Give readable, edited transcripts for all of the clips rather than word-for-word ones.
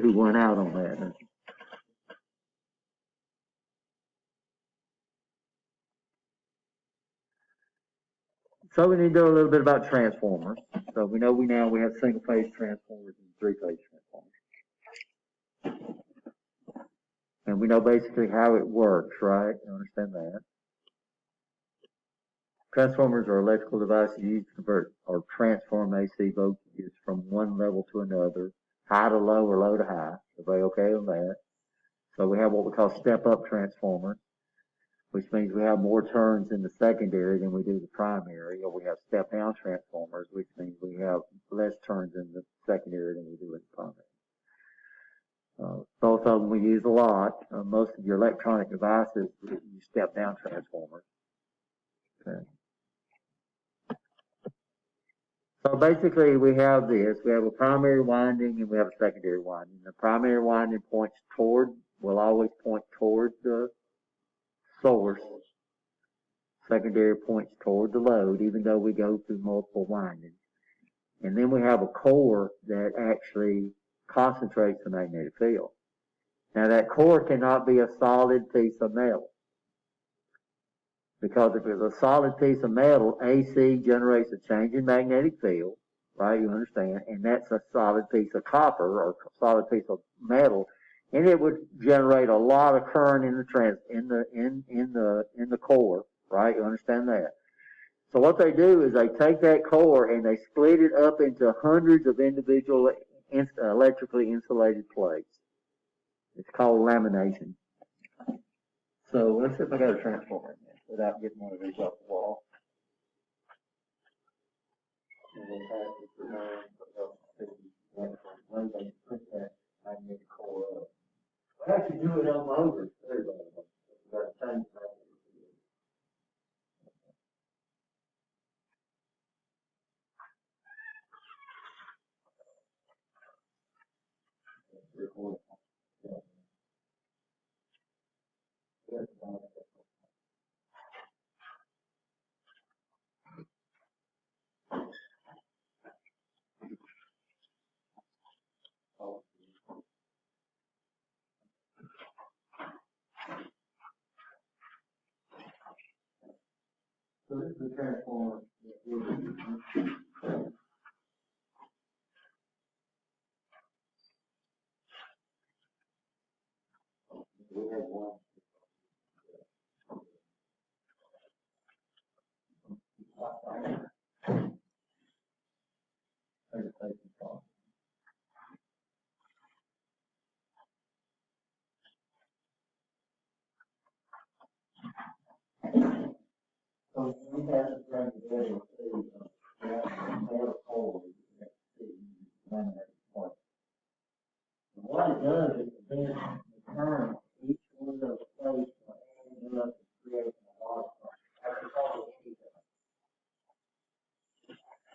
who won out on that. So we need to know a little bit about transformers. So we know we have single phase transformers and three phase transformers. And we know basically how it works, right? You understand that? Transformers are electrical devices used to convert or transform AC voltages from one level to another, high to low or low to high. Everybody okay on that? So we have what we call step-up transformers, which means we have more turns in the secondary than we do the primary, or we have step-down transformers, which means we have less turns in the secondary than we do in the primary. Both of them we use a lot. Most of your electronic devices use step-down transformers. Okay. So basically we have this. We have a primary winding and we have a secondary winding. The primary winding will always point toward the source. Secondary points toward the load, even though we go through multiple windings. And then we have a core that actually concentrates the magnetic field. Now that core cannot be a solid piece of metal. Because if it's a solid piece of metal, AC generates a change in magnetic field, right? You understand? And that's a solid piece of copper or a solid piece of metal, and it would generate a lot of current in the core, right? You understand that? So what they do is they take that core and they split it up into hundreds of individual electrically insulated plates. It's called lamination. So let's see if I got a transformer in there without getting one of these off the wall. And we'll pass it through way they put that magnetic core up. We actually do it on motors too, by the way. We've got to change that. Record. So this is the transformer that we're using. We have one. So we have to bring together what it does is then the current each one of those plates will end up creating a lot of current.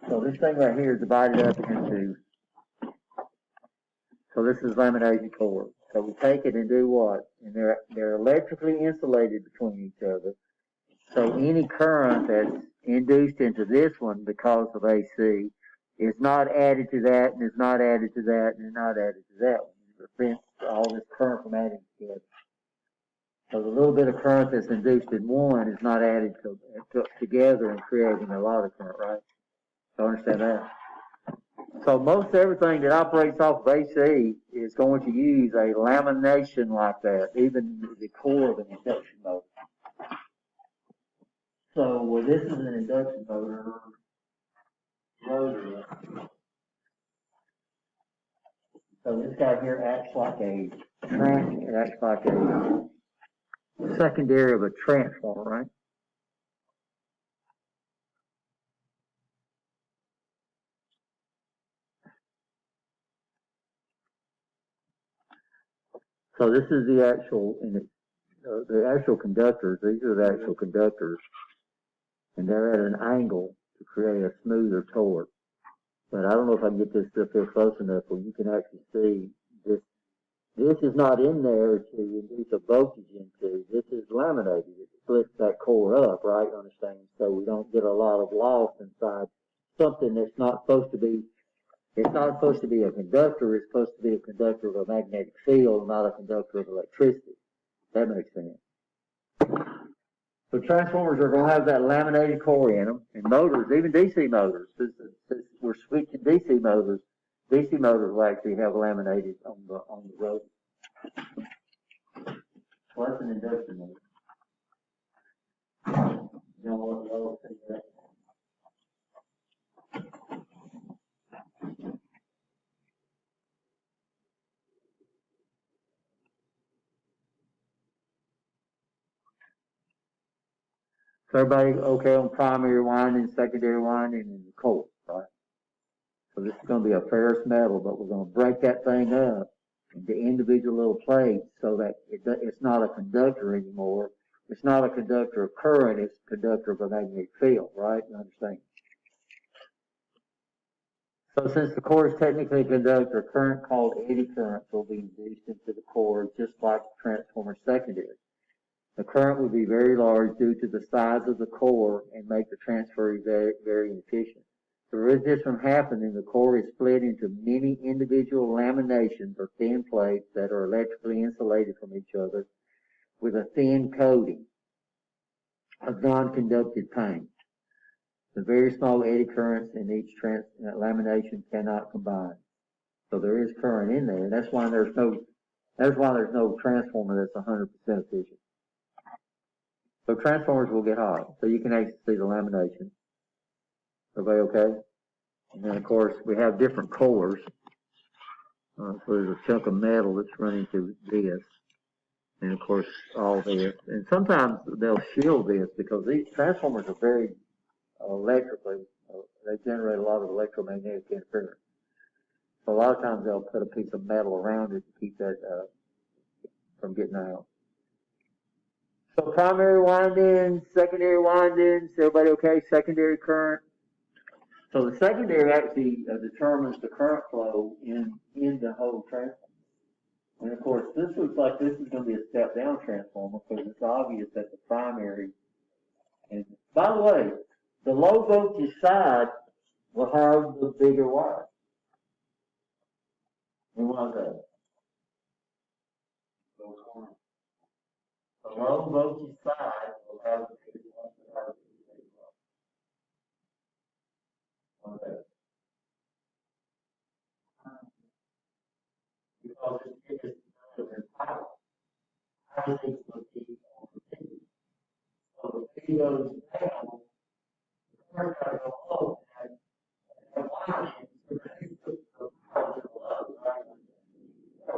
So this thing right here is divided up into, so this is laminated core. So we take it and do what? And they're electrically insulated between each other. So any current that's induced into this one because of AC is not added to that, and is not added to that, and is not added to that one. It prevents all this current from adding together. So the little bit of current that's induced in one is not added together and creating a lot of current, right? So understand that. So most everything that operates off of AC is going to use a lamination like that, even the core of an induction motor. So this is an induction motor rotor. So this guy here acts like a secondary of a transformer, right? So this is the actual conductors. These are the actual conductors, and they're at an angle to create a smoother torque. But I don't know if I can get this up here close enough where you can actually see this. This is not in there to induce a voltage into. This is laminated. It splits that core up, right? Understand? So we don't get a lot of loss inside something that's not supposed to be. It's not supposed to be a conductor, it's supposed to be a conductor of a magnetic field, not a conductor of electricity. That makes sense. So transformers are going to have that laminated core in them, and motors, even DC motors, since we're switching DC motors will actually have laminated on the road. So that's an induction motor. You know what low thing that? So everybody okay on primary winding, secondary winding, and the core, right? So this is going to be a ferrous metal, but we're going to break that thing up into individual little plates so that it's not a conductor anymore. It's not a conductor of current, it's a conductor of a magnetic field, right? You understand? So since the core is technically a conductor, current called eddy currents will be induced into the core just like the transformer secondary. The current would be very large due to the size of the core and make the transfer very, very inefficient. To prevent this from happening, the core is split into many individual laminations or thin plates that are electrically insulated from each other with a thin coating of non-conductive paint. The very small eddy currents in each lamination cannot combine. So there is current in there, and that's why there's no transformer that's 100% efficient. So transformers will get hot, so you can actually see the lamination. Everybody okay? And then of course we have different cores. So there's a chunk of metal that's running through this, and of course all this. And sometimes they'll shield this because these transformers are very electrically, they generate a lot of electromagnetic interference. So a lot of times they'll put a piece of metal around it to keep that from getting out. So primary windings, secondary windings, everybody okay? Secondary current. So the secondary actually determines the current flow in the whole transformer. And of course, this looks like this is going to be a step down transformer because it's obvious that the primary. And by the way, the low voltage side will have the bigger wire. And why is that? The low voltage side will have the bigger wire. Okay. Because it is in power. Power equals P on the P. So the P goes down, the current got to go up, and why is the power to go up, right? So,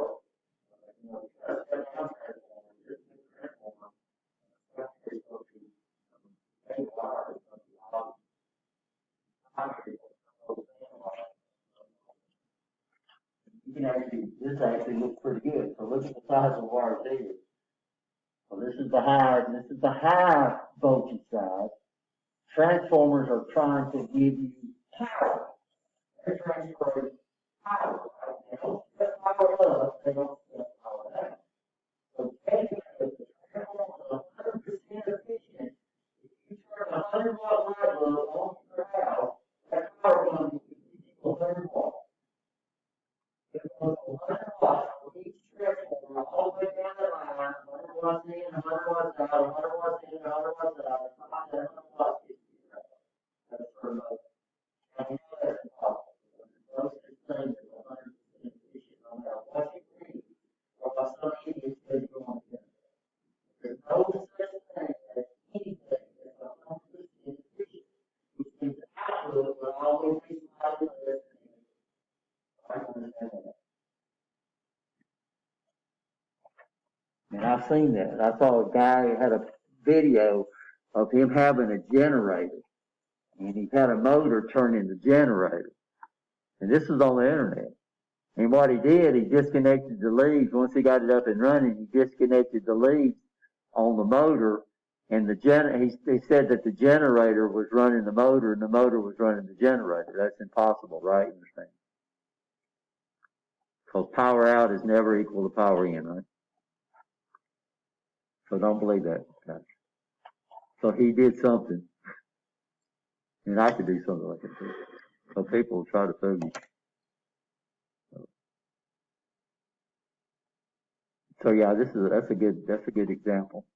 you know, that's a down transformer, this is a transformer, that's supposed to be a wire, it's going to be up. You can actually, this actually looks pretty good. So look at the size of the wires here. So this is the high voltage side. Transformers are trying to give you power. They're transferring power. They don't step power up, they don't step power down. So basically, if the transformer is 100% efficient, if you turn a 100-watt light bulb on your house, that power comes to 100 watts. It goes 100 watts for each transformer all the way down the line, 100 watts in, 100 watts out, 100 watts in, 100 watts out, 100 watts in. That's for most. And that's impossible. Most of the things are 100% efficient no matter what you read or what some idiot says you want to do. There's no such thing as anything that's 100% efficient, which means the output will always be slightly less than I understand that. And I've seen that. I saw a guy who had a video of him having a generator, and he had a motor turning the generator. And this was on the internet. And what he did, he disconnected the leads. Once he got it up and running, he disconnected the leads on the motor, and he said that the generator was running the motor, and the motor was running the generator. That's impossible, right? You understand? Because power out is never equal to power in, right? So don't believe that. Okay. So he did something, and I could do something like that too. So people will try to fool you. So yeah, that's a good example.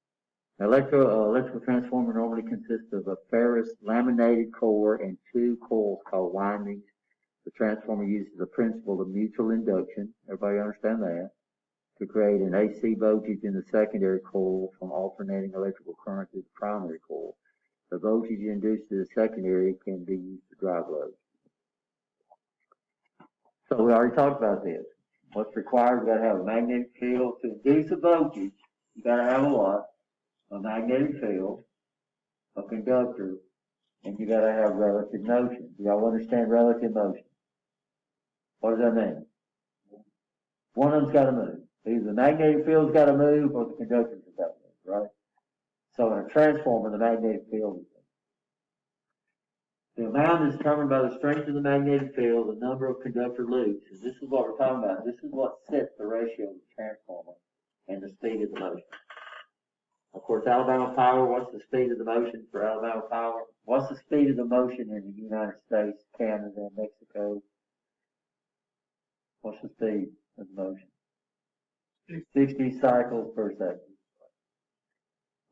Electrical transformer normally consists of a ferrous laminated core and two coils called windings. The transformer uses the principle of mutual induction. Everybody understand that? To create an AC voltage in the secondary coil from alternating electrical current to the primary coil. The voltage induced to the secondary can be used to drive load. So we already talked about this. What's required? We got to have a magnetic field to induce a voltage. You got to have a what? A magnetic field, a conductor, and you got to have relative motion. Do y'all understand relative motion? What does that mean? One of them's got to move. Either the magnetic field's got to move or the conductor's got to move, right? So in a transformer, the magnetic field is the amount is determined by the strength of the magnetic field, the number of conductor loops, and this is what we're talking about. This is what sets the ratio of the transformer and the speed of the motion. Of course, Alabama Power, what's the speed of the motion for Alabama Power? What's the speed of the motion in the United States, Canada, and Mexico? What's the speed of the motion? 60 cycles per second.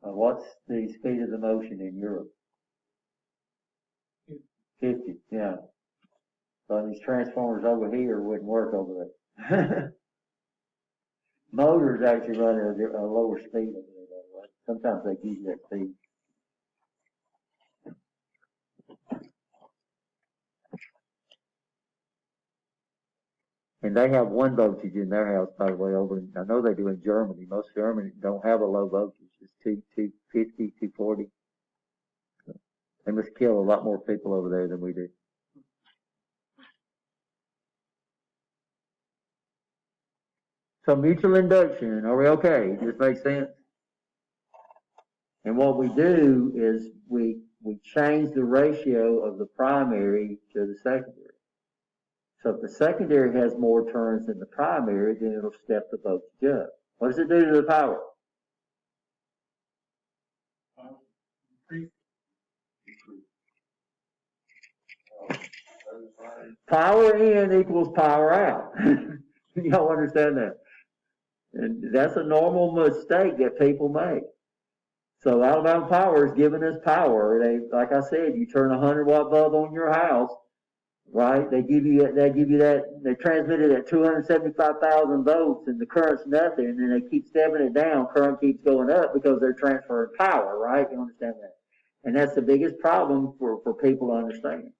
What's the speed of the motion in Europe? 50, yeah. So these transformers over here wouldn't work over there. Motors actually run at a lower speed over there, by the way. Sometimes they give you that speed. And they have one voltage in their house, by the way, over in, I know they do in Germany. Most Germany don't have a low voltage. It's 250, 240. So they must kill a lot more people over there than we do. So mutual induction, are we okay? Does this make sense? And what we do is we change the ratio of the primary to the secondary. So if the secondary has more turns than the primary, then it'll step the voltage up. What does it do to the power? Power in equals power out. Y'all understand that? And that's a normal mistake that people make. So Alabama Power is giving us power. They, like I said, you turn a 100-watt bulb on your house, right? They give you that, they transmit it at 275,000 volts and the current's nothing, and then they keep stepping it down. Current keeps going up because they're transferring power, right? You understand that? And that's the biggest problem for people to understand.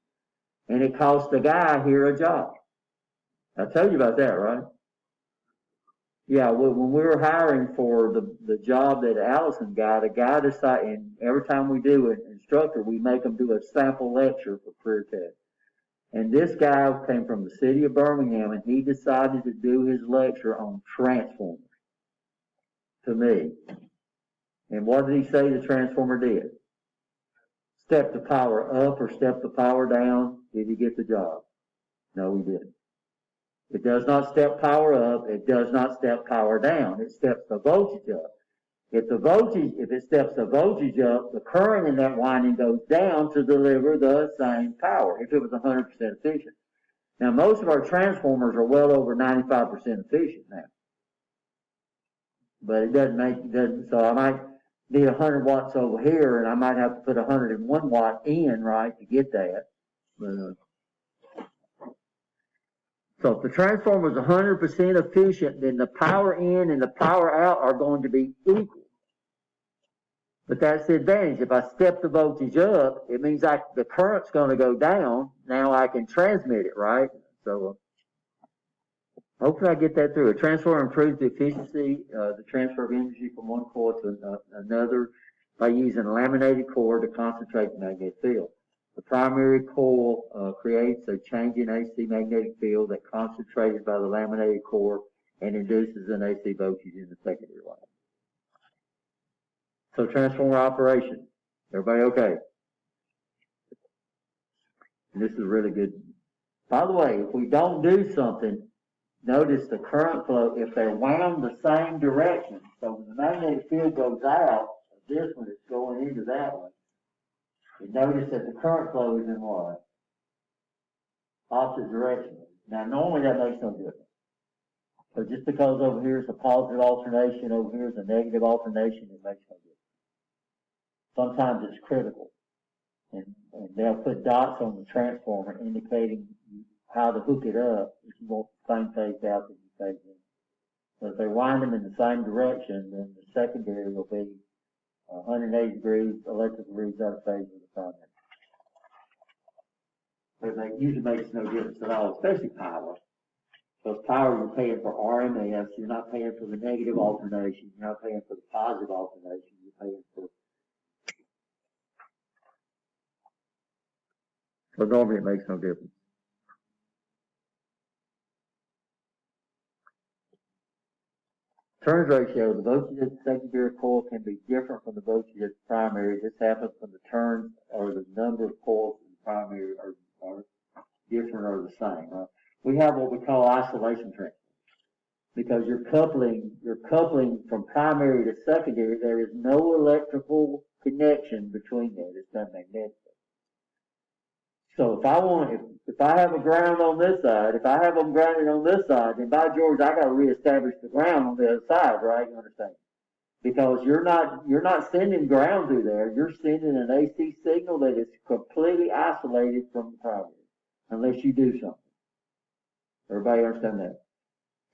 And it cost the guy here a job. I told you about that, right? Yeah, when we were hiring for the job that Allison got, a guy decided, and every time we do an instructor, we make them do a sample lecture for career tech. And this guy came from the city of Birmingham, and he decided to do his lecture on transformers to me. And what did he say the transformer did? Step the power up or step the power down? Did he get the job? No, he didn't. It does not step power up. It does not step power down. It steps the voltage up. If it steps the voltage up, the current in that winding goes down to deliver the same power if it was 100% efficient. Now, most of our transformers are well over 95% efficient now. But it doesn't, so I might need 100 watts over here, and I might have to put 101 watt in, right, to get that. But, so if the transformer is 100% efficient, then the power in and the power out are going to be equal. But that's the advantage. If I step the voltage up, it means the current's going to go down. Now I can transmit it, right? So hopefully I get that through. A transformer improves the efficiency, the transfer of energy from one coil to another by using a laminated core to concentrate the magnetic field. The primary coil creates a change in AC magnetic field that concentrated by the laminated core and induces an AC voltage in the secondary line. So transformer operation. Everybody okay? And this is really good. By the way, if we don't do something, notice the current flow, if they're wound the same direction, so when the magnetic field goes out of this one, it's going into that one. You notice that the current flow is in what? Opposite direction. Now, normally that makes no difference. So just because over here is a positive alternation, over here is a negative alternation, it makes no difference. Sometimes it's critical. And they'll put dots on the transformer indicating how to hook it up if you want the same phase out that you phase in. So if they wind them in the same direction, then the secondary will be 180 degrees, electrical degrees out of phase with the primary. But it usually makes no difference at all, especially power. Because power, you're paying for RMS, you're not paying for the negative alternation, you're not paying for the positive alternation, you're paying for. So normally it makes no difference. Turns ratio, the voltage at the secondary coil can be different from the voltage at the primary. This happens when the turns or the number of coils in the primary are different or the same. Right? We have what we call isolation transfer. Because you're coupling from primary to secondary, there is no electrical connection between them. It's done magnetically. So if I have a ground on this side, if I have them grounded on this side, then by George, I got to reestablish the ground on the other side, right? You understand? Because you're not sending ground through there. You're sending an AC signal that is completely isolated from the primary, unless you do something. Everybody understand that?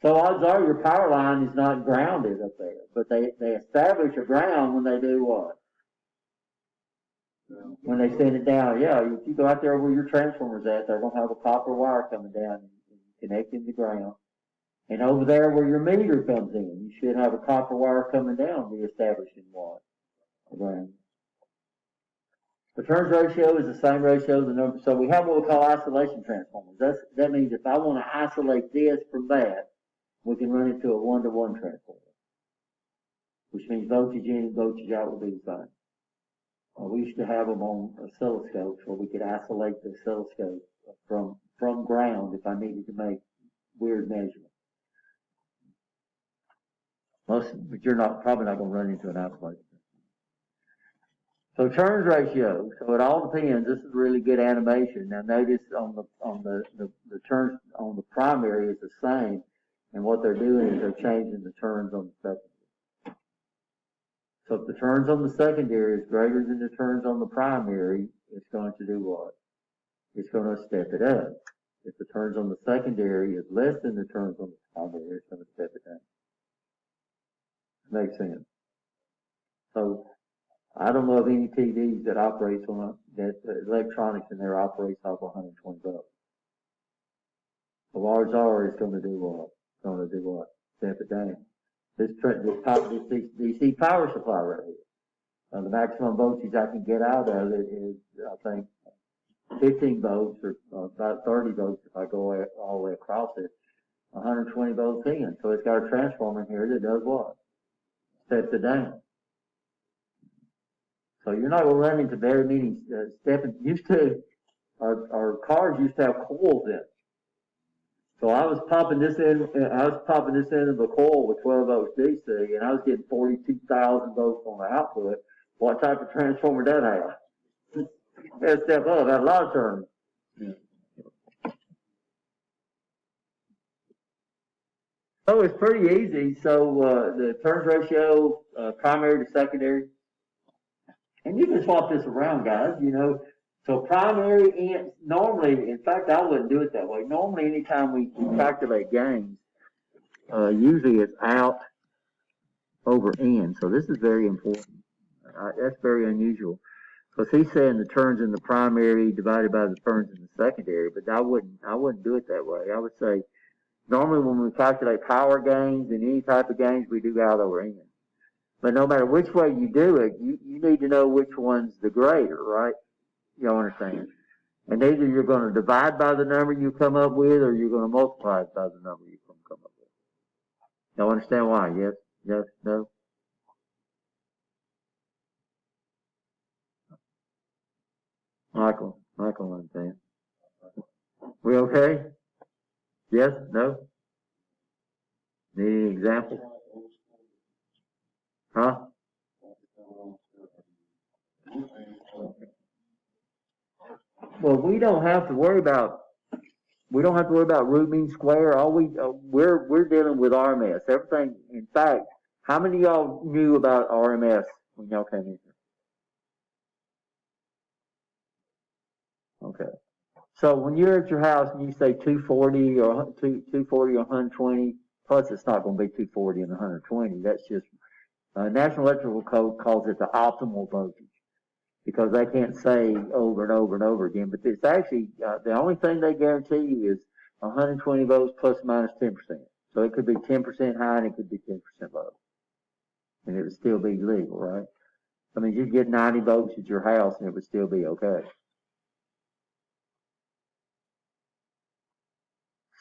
So odds are your power line is not grounded up there, but they establish a ground when they do what? When they send it down, yeah, if you go out there where your transformer's at, they're going to have a copper wire coming down and connecting the ground. And over there where your meter comes in, you should have a copper wire coming down reestablishing what? The ground. The turns ratio is the same ratio as the number. So we have what we call isolation transformers. That means if I want to isolate this from that, we can run it to a 1-to-1 transformer. Which means voltage in and voltage out will be the same. We used to have them on oscilloscopes where we could isolate the oscilloscope from ground if I needed to make weird measurements. But you're probably not going to run into an isolation. So turns ratio. So it all depends. This is really good animation. Now notice on the turns on the primary is the same, and what they're doing is they're changing the turns on the secondary. So if the turns on the secondary is greater than the turns on the primary, it's going to do what? It's going to step it up. If the turns on the secondary is less than the turns on the primary, it's going to step it down. Makes sense. So I don't know of any TVs that operates on that electronics in there operates off 120 volts. The large R is going to do what? It's going to do what? Step it down. This DC power supply right here. The maximum voltage I can get out of it is, I think, 15 volts or about 30 volts if I go all the way across it. 120 volts in. So it's got a transformer in here that does what? Steps it down. So you're not going to run into very many stepping. Our cars used to have coils in it. So I was popping this into the coil with 12 volts DC, and I was getting 42,000 volts on the output. What type of transformer did that have? That step up, had a lot of turns. So it's pretty easy. So the turns ratio, primary to secondary, and you can swap this around, guys. So primary and normally, in fact, I wouldn't do it that way. Normally, anytime we calculate gains, usually it's out over in. So this is very important. That's very unusual. Because he's saying the turns in the primary divided by the turns in the secondary, but I wouldn't do it that way. I would say normally when we calculate power gains and any type of gains, we do out over in. But no matter which way you do it, you need to know which one's the greater, right? You understand? And either you're going to divide by the number you come up with, or you're going to multiply it by the number you come up with. Y'all understand why? Yes? Yes? No? Michael understand. We okay? Yes? No? Need any example? Huh? Well, we don't have to worry about We don't have to worry about root mean square. All we're dealing with RMS. Everything. In fact, how many of y'all knew about RMS when y'all came in here? Okay. So when you're at your house and you say 240 or 240 or 120, plus it's not going to be 240 and 120. That's just National Electrical Code calls it the optimal voltage, because they can't say over and over and over again. But it's actually the only thing they guarantee you is 120 volts plus or minus 10%. So it could be 10% high and it could be 10% low, and it would still be legal, right? I mean, you'd get 90 volts at your house and it would still be okay.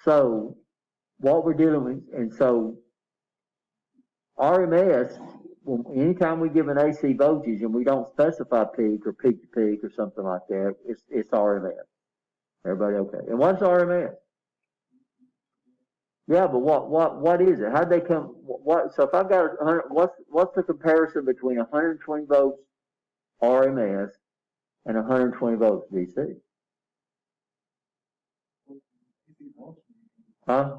So what we're dealing with, and so RMS, anytime we give an AC voltage and we don't specify peak or peak to peak or something like that, it's RMS. Everybody okay? And what's RMS? Yeah, but what is it? How'd they come? What? So if I've got 100, what's the comparison between 120 volts RMS and 120 volts DC? Huh?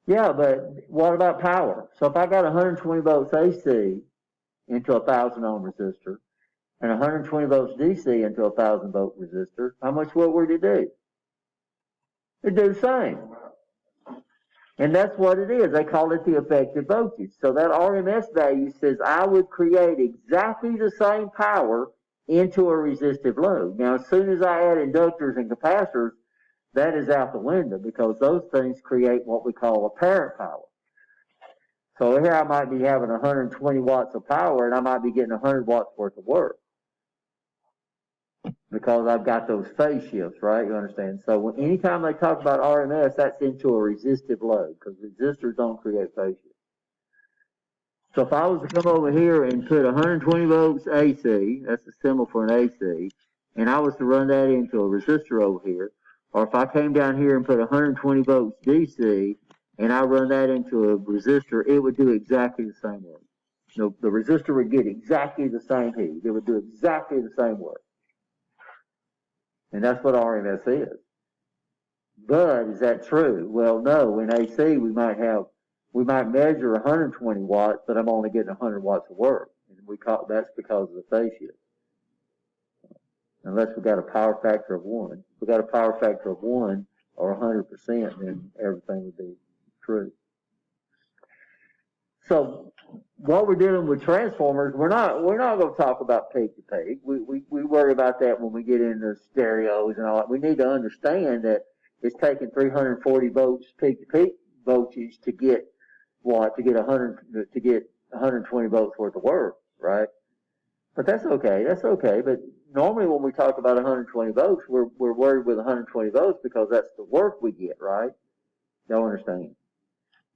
Yeah, but what about power? So if I got 120 volts AC into a 1,000 ohm resistor and 120 volts DC into a 1,000 volt resistor, how much what would it do? It'd do the same. And that's what it is. They call it the effective voltage. So that RMS value says I would create exactly the same power into a resistive load. Now, as soon as I add inductors and capacitors, that is out the window, because those things create what we call apparent power. So here I might be having 120 watts of power and I might be getting 100 watts worth of work, because I've got those phase shifts, right? You understand? So anytime they talk about RMS, that's into a resistive load, because resistors don't create phase shifts. So if I was to come over here and put 120 volts AC, that's the symbol for an AC, and I was to run that into a resistor over here, or if I came down here and put 120 volts DC and I run that into a resistor, it would do exactly the same work. The resistor would get exactly the same heat. It would do exactly the same work. And that's what RMS is. But is that true? Well, no. In AC, we might measure 120 watts, but I'm only getting 100 watts of work. And that's because of the phase shift. Unless we got a power factor of 1. If we got a power factor of 1 or 100%, then everything would be true. So while we're dealing with transformers, we're not going to talk about peak to peak. We worry about that when we get into stereos and all that. We need to understand that it's taking 340 volts peak to peak voltage to get 120 volts worth of work, right? But that's okay. That's okay. But normally when we talk about 120 volts, we're worried with 120 volts because that's the work we get, right? Y'all understand?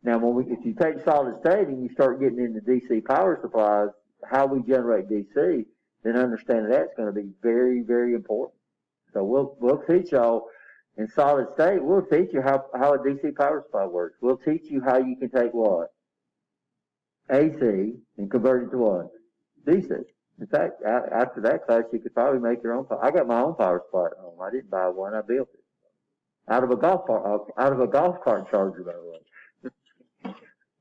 Now, if you take solid state and you start getting into DC power supplies, how we generate DC, then understanding that's going to be very, very important. So we'll teach y'all in solid state. We'll teach you how a DC power supply works. We'll teach you how you can take what? AC and convert it to what? DC. In fact, after that class, you could probably make your own. I got my own power supply at home. I didn't buy one. I built it out of a golf cart charger, by the way.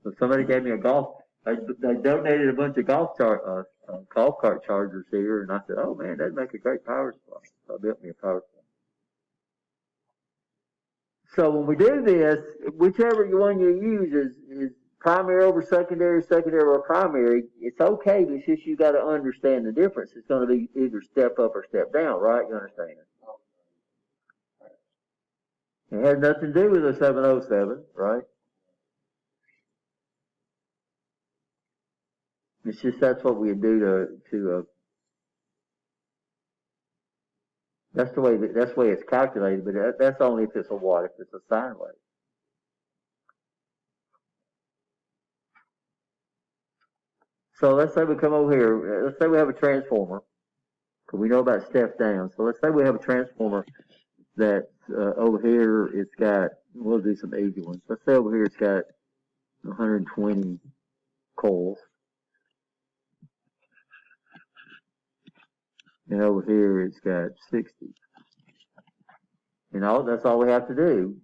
So somebody gave me a they donated a bunch of golf cart chargers here, and I said, oh man, that'd make a great power supply. So I built me a power supply. So when we do this, whichever one you use is primary over secondary, secondary over primary, it's okay, but it's just you got to understand the difference. It's going to be either step up or step down, right? You understand? It has nothing to do with a 707, right? It's just that's what we do to that's the way it's calculated, but that's only if it's a watt, if it's a sine wave. So let's say we come over here. Let's say we have a transformer, because we know about step down. So let's say we have a transformer that over here it's got. We'll do some easy ones. Let's say over here it's got 120 coils, and over here it's got 60. That's all we have to do.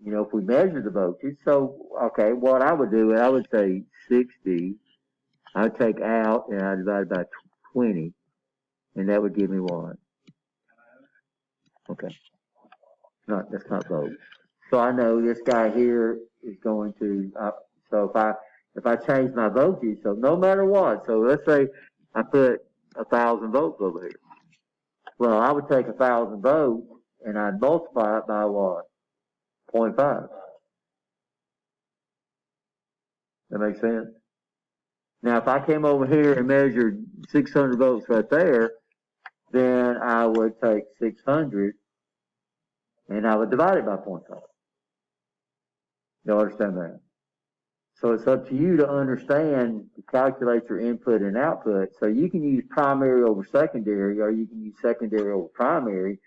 If we measure the voltage, so, okay, what I would do, I would say 60, I'd take out and I'd divide by 20, and that would give me what? Okay, that's not volts. So I know this guy here is going to, so if I change my voltage, so no matter what, so let's say I put 1,000 volts over here. Well, I would take 1,000 volts and I'd multiply it by what? 0.5. That makes sense? Now, if I came over here and measured 600 volts right there, then I would take 600 and I would divide it by 0.5. You understand that? So it's up to you to understand, to calculate your input and output. So you can use primary over secondary, or you can use secondary over primary.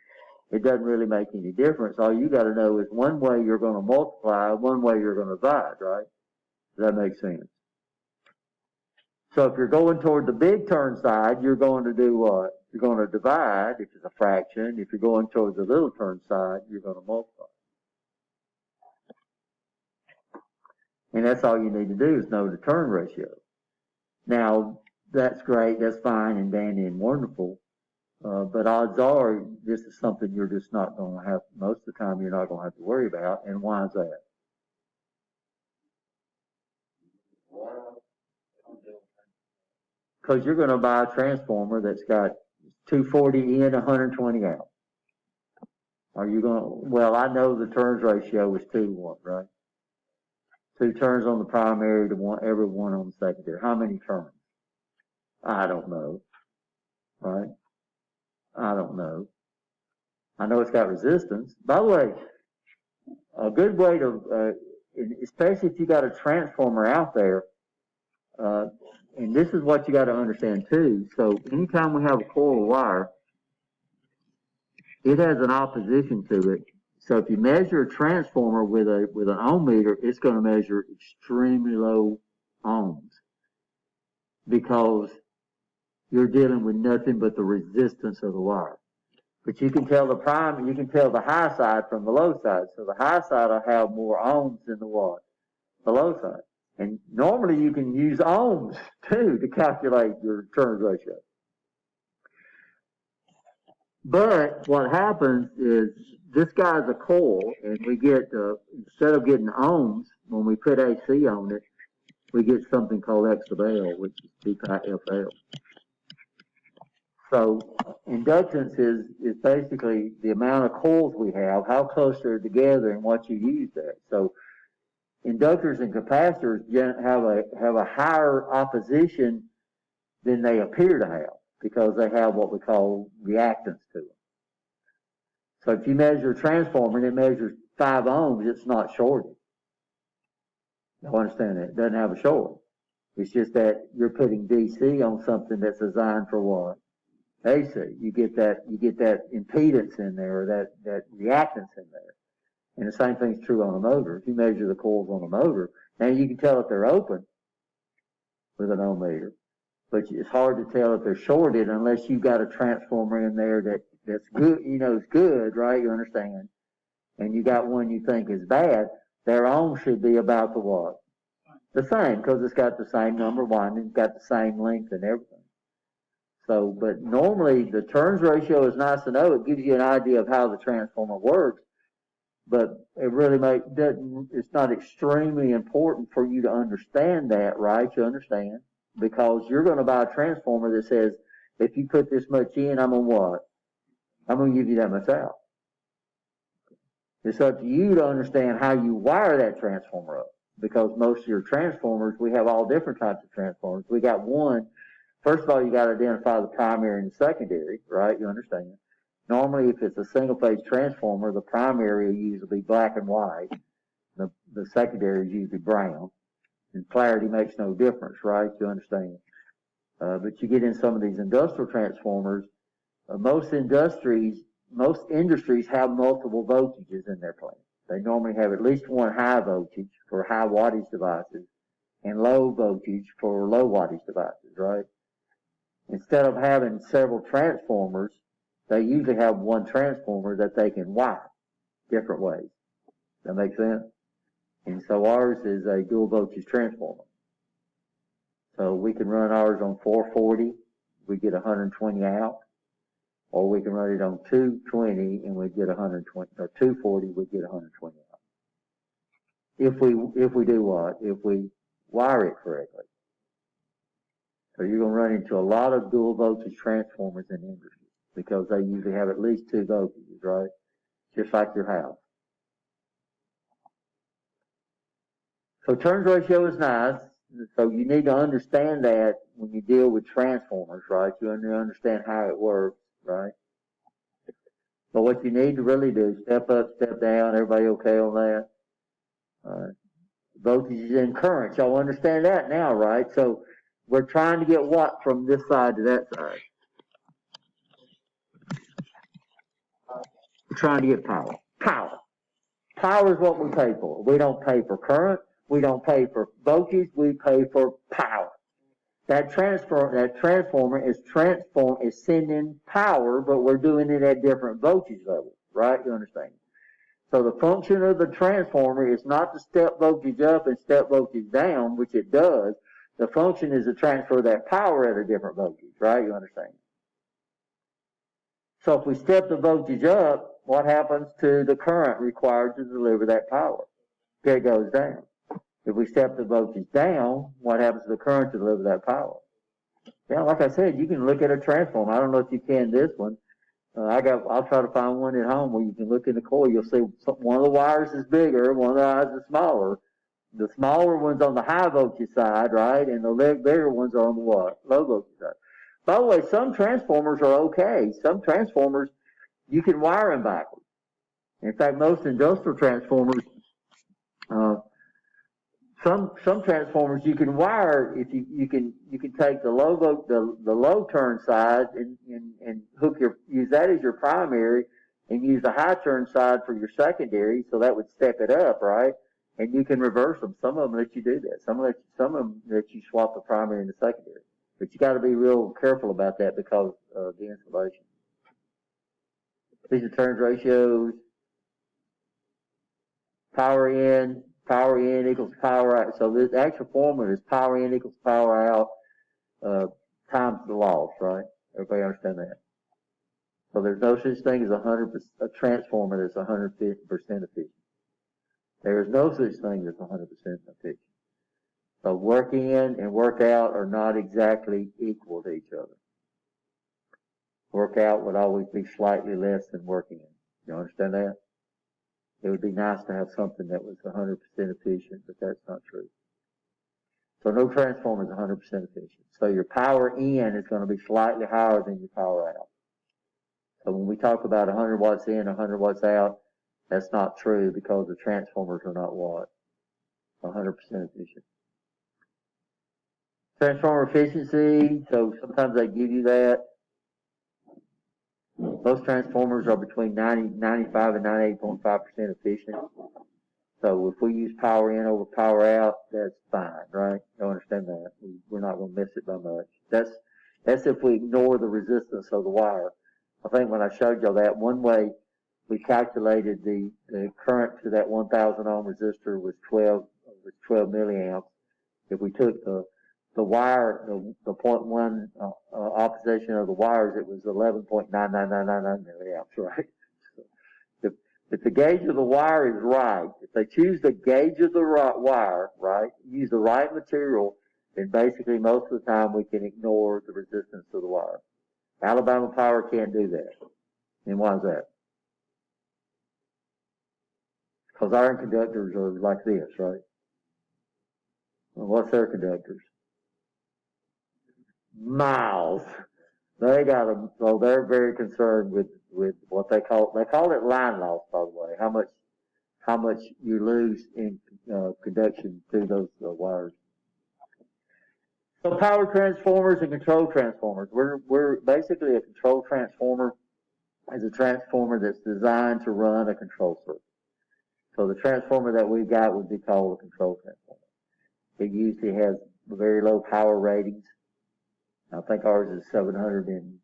It doesn't really make any difference. All you got to know is one way you're going to multiply, one way you're going to divide, right? Does that make sense? So if you're going toward the big turn side, you're going to do what? You're going to divide, if it's a fraction. If you're going toward the little turn side, you're going to multiply. And that's all you need to do is know the turn ratio. Now, that's great, that's fine and dandy and wonderful, but odds are this is something you're just not going to have, most of the time you're not going to have to worry about. And why is that? Because you're going to buy a transformer that's got 240 in, 120 out. Are you going to, well, I know the turns ratio is 2 to 1, right? 2 turns on the primary to every one on the secondary. How many turns? I don't know, right? I don't know. I know it's got resistance. By the way, a good way to, especially if you got a transformer out there, and this is what you got to understand too. So anytime we have a coil of wire, it has an opposition to it. So if you measure a transformer with an ohm meter, it's going to measure extremely low ohms because you're dealing with nothing but the resistance of the wire. But you can tell the high side from the low side. So the high side will have more ohms than the what? The low side. And normally you can use ohms too to calculate your turns ratio. But what happens is this guy's a coil, and we get, instead of getting ohms, when we put AC on it, we get something called X sub L, which is P pi FL. So inductance is basically the amount of coils we have, how close they're together, and what you use there. So inductors and capacitors have a higher opposition than they appear to have because they have what we call reactance to them. So if you measure a transformer and it measures 5 ohms, it's not shorted. You understand that? It doesn't have a short. It's just that you're putting DC on something that's designed for what? AC. You get that impedance in there, or that reactance in there. And the same thing's true on a motor. If you measure the coils on a motor, now you can tell if they're open with an ohm meter, but it's hard to tell if they're shorted unless you've got a transformer in there that's good, is good, right? You understand? And you got one you think is bad, their ohm should be about the what? The same, because it's got the same number of windings, got the same length and everything. So, but normally the turns ratio is nice to know. It gives you an idea of how the transformer works, but it really it's not extremely important for you to understand that, right? You understand? Because you're going to buy a transformer that says, if you put this much in, I'm going to what? I'm going to give you that much out. It's up to you to understand how you wire that transformer up, because most of your transformers, we have all different types of transformers. We got one. First of all, you got to identify the primary and the secondary, right? You understand? Normally, if it's a single-phase transformer, the primary will usually be black and white. The secondary is usually brown. And polarity makes no difference, right? You understand? But you get in some of these industrial transformers, most industries have multiple voltages in their plant. They normally have at least one high voltage for high wattage devices and low voltage for low wattage devices, right? Instead of having several transformers, they usually have one transformer that they can wire different ways. That makes sense? And so ours is a dual voltage transformer. So we can run ours on 440, we get 120 out, or we can run it on 220 and we get 120, or 240, we get 120 out. If we do what? If we wire it correctly. So you're going to run into a lot of dual voltage transformers in industry because they usually have at least 2 voltages, right? Just like your house. So turns ratio is nice. So you need to understand that when you deal with transformers, right? You understand how it works, right? But what you need to really do is step up, step down. Everybody okay on that? Voltages and currents. Y'all understand that now, right? So we're trying to get what from this side to that side? We're trying to get power. Power. Power is what we pay for. We don't pay for current. We don't pay for voltage. We pay for power. That transformer is sending power, but we're doing it at different voltage levels, right? You understand? So the function of the transformer is not to step voltage up and step voltage down, which it does. The function is to transfer that power at a different voltage, right? You understand? So if we step the voltage up, what happens to the current required to deliver that power? It goes down. If we step the voltage down, what happens to the current to deliver that power? Yeah, like I said, you can look at a transformer. I don't know if you can this one. I'll try to find one at home where you can look in the coil. You'll see one of the wires is bigger, one of the wires is smaller. The smaller one's on the high voltage side, right? And the bigger ones are on the what? Low voltage side. By the way, some transformers are okay. Some transformers, you can wire them backwards. In fact, most industrial transformers, some transformers you can wire if you can take the low turn side and use that as your primary and use the high turn side for your secondary, so that would step it up, right? And you can reverse them. Some of them let you do that. Some of them let you swap the primary and the secondary. But you got to be real careful about that because of the installation. These are turns ratios. Power in equals power out. So the actual formula is power in equals power out times the loss, right? Everybody understand that? So there's no such thing as a transformer that's 150% efficient. There is no such thing as 100% efficient. So work in and work out are not exactly equal to each other. Work out would always be slightly less than working in. You understand that? It would be nice to have something that was 100% efficient, but that's not true. So no transformer is 100% efficient. So your power in is going to be slightly higher than your power out. So when we talk about 100 watts in, 100 watts out, that's not true because the transformers are not what? 100% efficient. Transformer efficiency, so sometimes they give you that. Most transformers are between 95 and 98.5% efficient. So if we use power in over power out, that's fine, right? You understand that. We're not going to miss it by much. That's if we ignore the resistance of the wire. I think when I showed y'all that, one way we calculated the current to that 1,000 ohm resistor was 12 milliamps. If we took the wire, the 0.1 opposition of the wires, it was 11.99999 milliamps, right? So if the gauge of the wire is right, if they choose the gauge of the wire, right, use the right material, then basically most of the time we can ignore the resistance of the wire. Alabama Power can't do that. And why is that? Because iron conductors are like this, right? Well, what's their conductors? Miles. So they're very concerned with what they call it line loss, by the way. How much you lose in conduction through those wires. So power transformers and control transformers. We're basically a control transformer is a transformer that's designed to run a control circuit. So the transformer that we've got would be called a control transformer. It usually has very low power ratings. I think ours is 750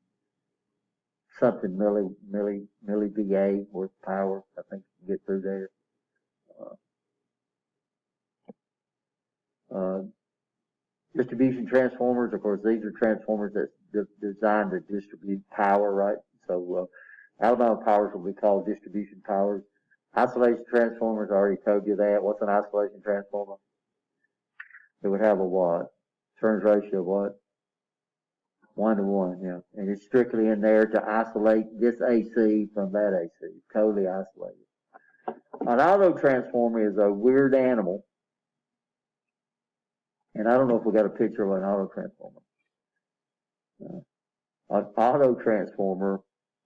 something milli VA worth of power. I think you can get through there. Distribution transformers, of course, these are transformers that's designed to distribute power, right? So Alabama powers will be called distribution powers. Isolation transformers, I already told you that. What's an isolation transformer? It would have a what? Turns ratio of what? 1 to 1, yeah. And it's strictly in there to isolate this AC from that AC, totally isolated. An auto transformer is a weird animal. And I don't know if we got a picture of an auto transformer. An auto transformer,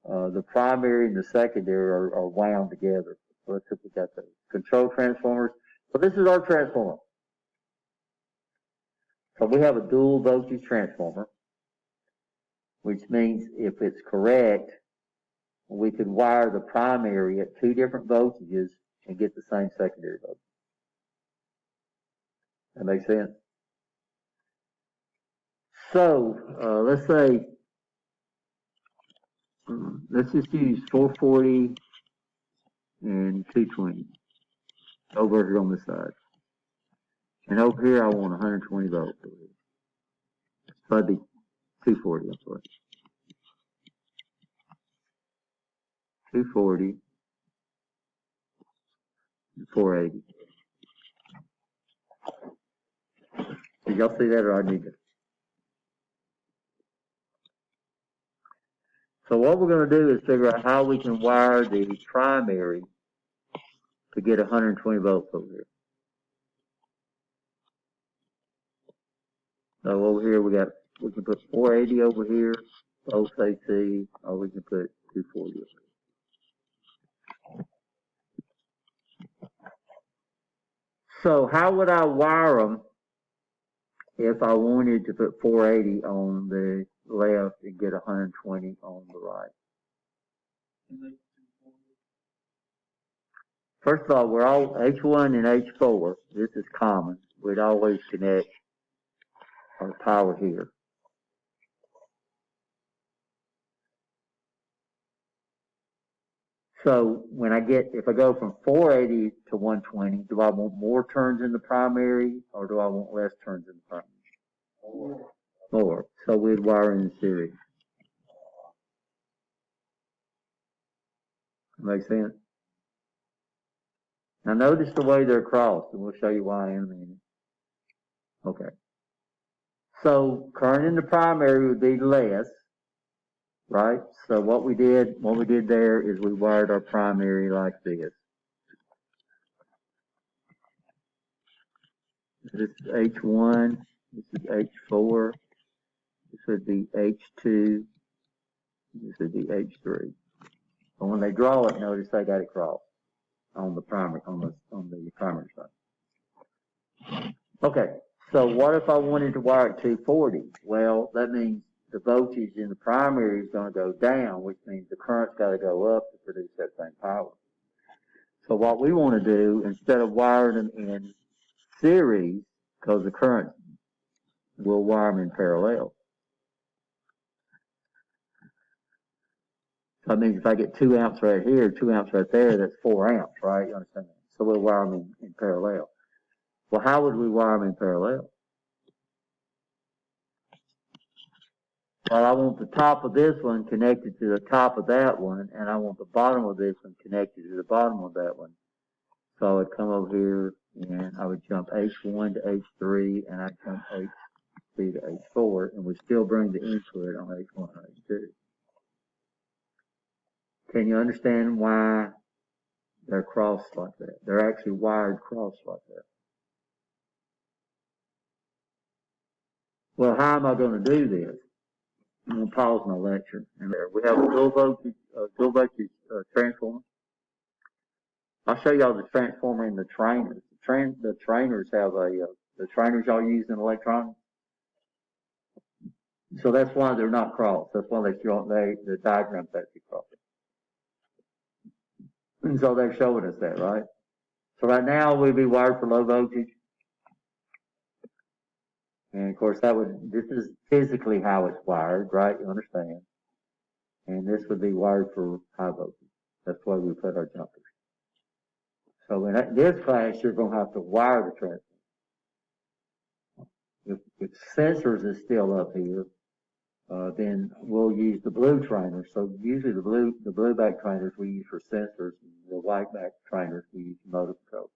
the primary and the secondary are wound together. So let's see if we got the control transformers. So this is our transformer. So we have a dual voltage transformer, which means if it's correct, we could wire the primary at 2 different voltages and get the same secondary voltage. That makes sense? So let's say, let's just use 440 and 220 over here on this side. And over here I want 120 volts. So that'd be 240, I'm sorry. 240 and 480. Did y'all see that, or I need to? So what we're going to do is figure out how we can wire the primary to get 120 volts over here. So over here we can put 480 over here, both AC, or we can put 240 over here. So how would I wire them if I wanted to put 480 on the left and get 120 on the right? First of all, we're all H1 and H4. This is common. We'd always connect our power here. So when if I go from 480 to 120, do I want more turns in the primary or do I want less turns in the primary? More. So we'd wire in series. Make sense? Now notice the way they're crossed, and we'll show you why in a minute. Okay. So current in the primary would be less, right? So what we did there is we wired our primary like this. This is H1, this is H4, this would be H2, this would be H3. But when they draw it, notice they got it crossed on the primary, on the primary side. Okay, so what if I wanted to wire at 240? Well, that means the voltage in the primary is going to go down, which means the current's got to go up to produce that same power. So what we want to do, instead of wiring them in series, because the current, we'll wire them in parallel. So that means if I get 2 amps right here, 2 amps right there, that's 4 amps, right? You understand that? So we'll wire them in parallel. Well, how would we wire them in parallel? Well, I want the top of this one connected to the top of that one, and I want the bottom of this one connected to the bottom of that one. So I would come over here, and I would jump H1 to H3, and I'd jump H3 to H4, and we still bring the input on H1 and H2. Can you understand why they're crossed like that? They're actually wired crossed like that. Well, how am I going to do this? I'm going to pause my lecture. And we have a dual voltage transformer. I'll show y'all the transformer in the trainers. The trainers have the trainers y'all use in electronics. So that's why they're not crossed. That's why the diagram's actually crossed. And so they're showing us that, right? So right now we'd be wired for low voltage. And of course this is physically how it's wired, right? You understand. and this would be wired for high voltage. That's why we put our jumpers. So in this class, you're going to have to wire the transformer. If sensors is still up here, then we'll use the blue trainer. So usually the blue back trainers we use for sensors, and the white back trainers we use for motor control.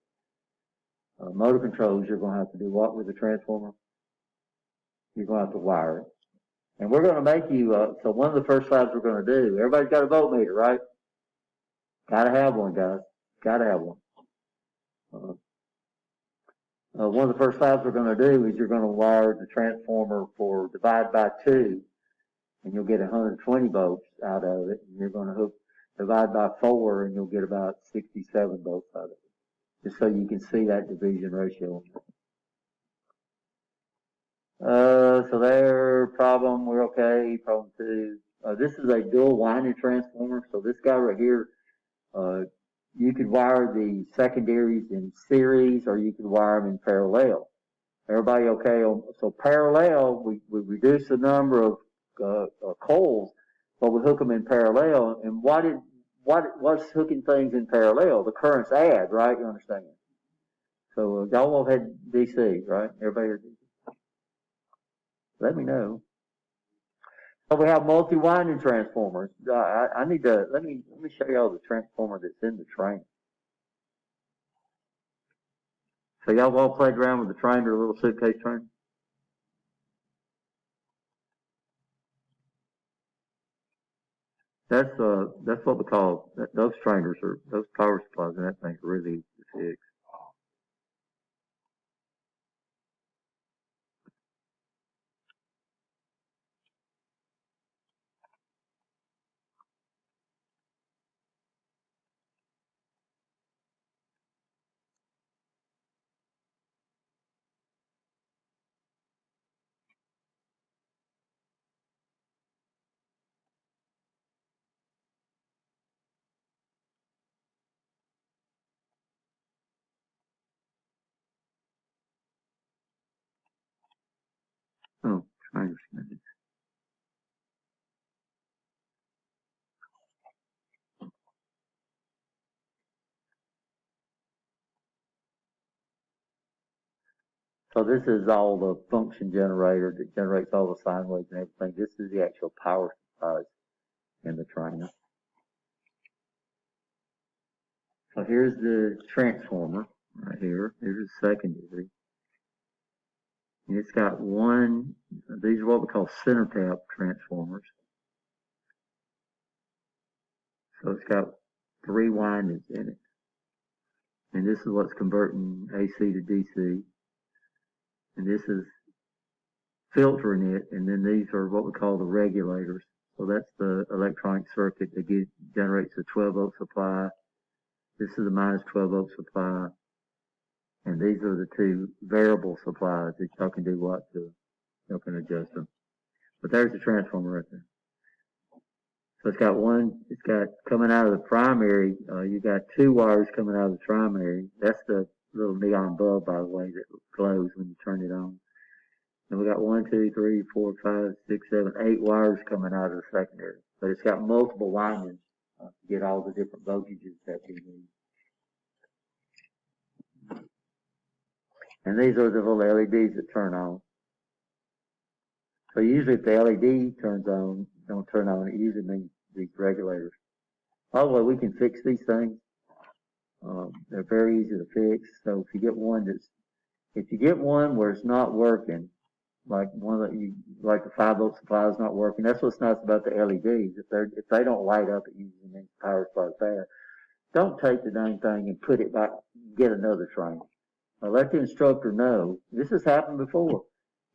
Motor controls, you're going to have to do what with the transformer? You're going to have to wire it. And we're going to make you, so one of the first labs we're going to do, everybody's got a voltmeter, right? Gotta have one, guys. Gotta have one. One of the first labs we're going to do is you're going to wire the transformer for divide by 2, and you'll get 120 volts out of it. And you're going to hook divide by 4, and you'll get about 67 volts out of it. Just so you can see that division ratio. So there, problem, we're okay. Problem 2. This is a dual winding transformer. So this guy right here, you could wire the secondaries in series, or you could wire them in parallel. Everybody okay? So parallel, we reduce the number of coils, but we hook them in parallel. And what's hooking things in parallel? The currents add, right? You understand? So y'all all had DC, right? Everybody heard DC? Let me know. So we have multi-winding transformers. I need to let me show y'all the transformer that's in the train. So y'all all played around with the train, or a little suitcase train? That's what we call those trainers, or those power supplies, and that thing's really easy to fix. Oh, trainers. So this is all the function generator that generates all the sine waves and everything. This is the actual power supplies in the trainer. So here's the transformer right here. Here's the secondary. And it's got one, these are what we call center tap transformers. So it's got 3 windings in it. And this is what's converting AC to DC. And this is filtering it. And then these are what we call the regulators. So that's the electronic circuit that generates a 12 volt supply. This is a minus 12 volt supply. And these are the 2 variable supplies that y'all can do what to. Y'all can adjust them. But there's the transformer right there. So it's got coming out of the primary, you got 2 wires coming out of the primary. That's the little neon bulb, by the way, that glows when you turn it on. And we got 1, 2, 3, 4, 5, 6, 7, 8 wires coming out of the secondary. But it's got multiple windings to get all the different voltages that we need. And these are the little LEDs that turn on. So usually if the LED don't turn on, it usually means these regulators. By the way, we can fix these things. They're very easy to fix. So if you get one where it's not working, like like the 5 volt supply is not working, that's what's nice about the LEDs. If they don't light up, it usually means the power supply is bad. Don't take the dang thing and put it back, get another train. Let the instructor know. This has happened before.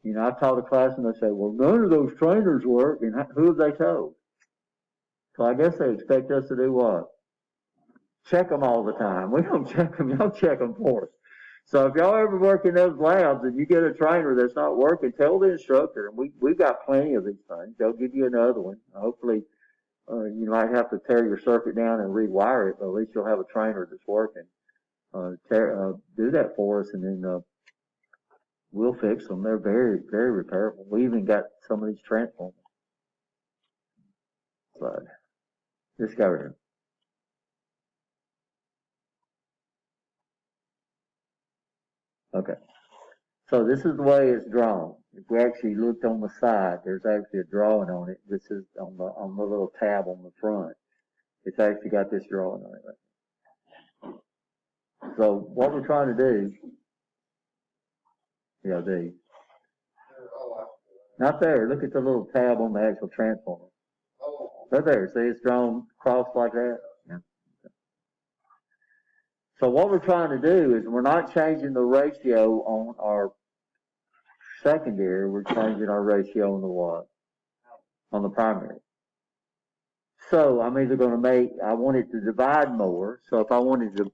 You know, I've taught a class and they say, well, none of those trainers work. And who have they told? So I guess they expect us to do what? Check them all the time. We don't check them. Y'all check them for us. So if y'all ever work in those labs and you get a trainer that's not working, tell the instructor. And we've got plenty of these things. They'll give you another one. Hopefully, you might have to tear your circuit down and rewire it, but at least you'll have a trainer that's working. Do that for us, and then we'll fix them. They're very, very repairable. We even got some of these transformers. slide. This guy right here. Okay. So this is the way it's drawn. If we actually looked on the side, there's actually a drawing on it. This is on the little tab on the front. It's actually got this drawing on it right. So what we're trying to do, yeah, not there. Look at the little tab on the actual transformer. Right there. See, it's drawn crossed like that. Yeah. So what we're trying to do is we're not changing the ratio on our secondary. We're changing our ratio on the what? On the primary. So I'm either going to I want it to divide more. So if I wanted to,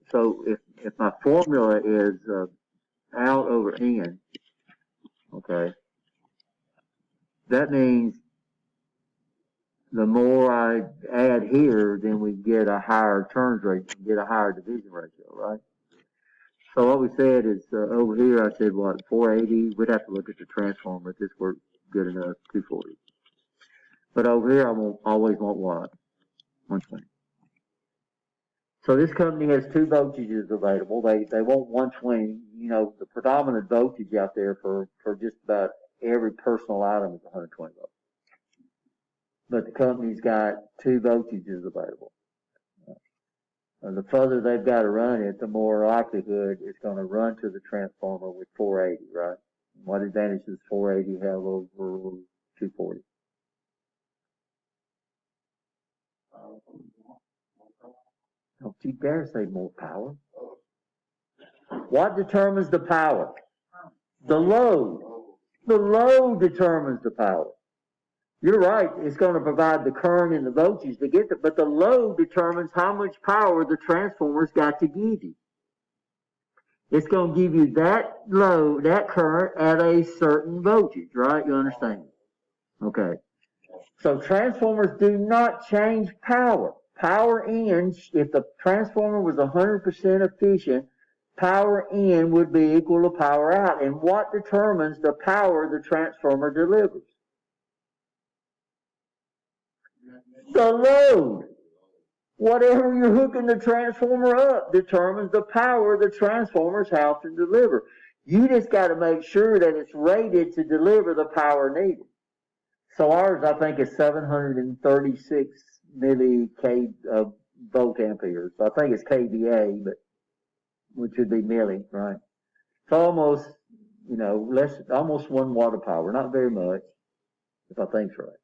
if my formula is out over n, okay, that means the more I add here, then we get a higher turns ratio, get a higher division ratio, right? So what we said is over here, I said what, 480? We'd have to look at the transformer if this worked good enough, 240. But over here, I always want what? 120. So this company has two voltages available. They want 120. You know, the predominant voltage out there for just about every personal item is 120 volts. But the company's got two voltages available. The further they've got to run it, the more likelihood it's going to run to the transformer with 480, right? What advantage does 480 have over 240? Don't you dare say more power. What determines the power? The load. The load determines the power. You're right, it's going to provide the current and the voltage to get it, but the load determines how much power the transformer's got to give you. It's going to give you that load, that current at a certain voltage, right? You understand? Okay. So transformers do not change power. Power in, if the transformer was 100% efficient, power in would be equal to power out. And what determines the power the transformer delivers? The load. Whatever you're hooking the transformer up determines the power the transformer's have to deliver. You just got to make sure that it's rated to deliver the power needed. So ours, I think, is 736 volt amperes. I think it's kVA, but which would be milli, right? So almost, almost 1 watt of power. Not very much, if I think's right.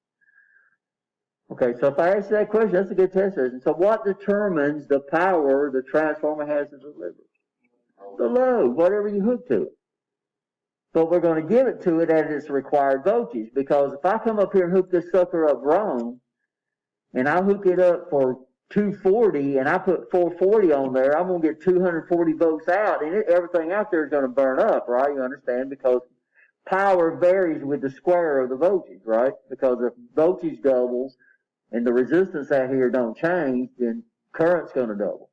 Okay, so if I ask that question, that's a good test question. So what determines the power the transformer has to deliver? The load, whatever you hook to it. But we're going to give it to it at its required voltage, because if I come up here and hook this sucker up wrong, and I hook it up for 240 and I put 440 on there, I'm going to get 240 volts out, and everything out there is going to burn up, right? You understand? Because power varies with the square of the voltage, right? Because if voltage doubles, and the resistance out here don't change, then current's going to double.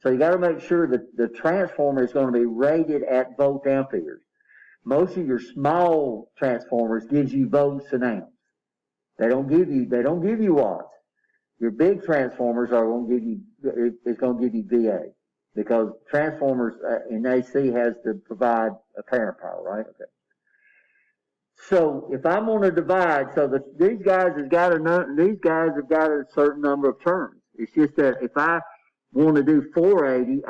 So you got to make sure that the transformer is going to be rated at volt amperes. Most of your small transformers gives you volts and amps. They don't give you watts. Your big transformers are going to give you, it's going to give you VA, because transformers in AC has to provide apparent power, right? Okay. So if I'm going to divide, these guys have got a certain number of turns. It's just that if I want to do 480,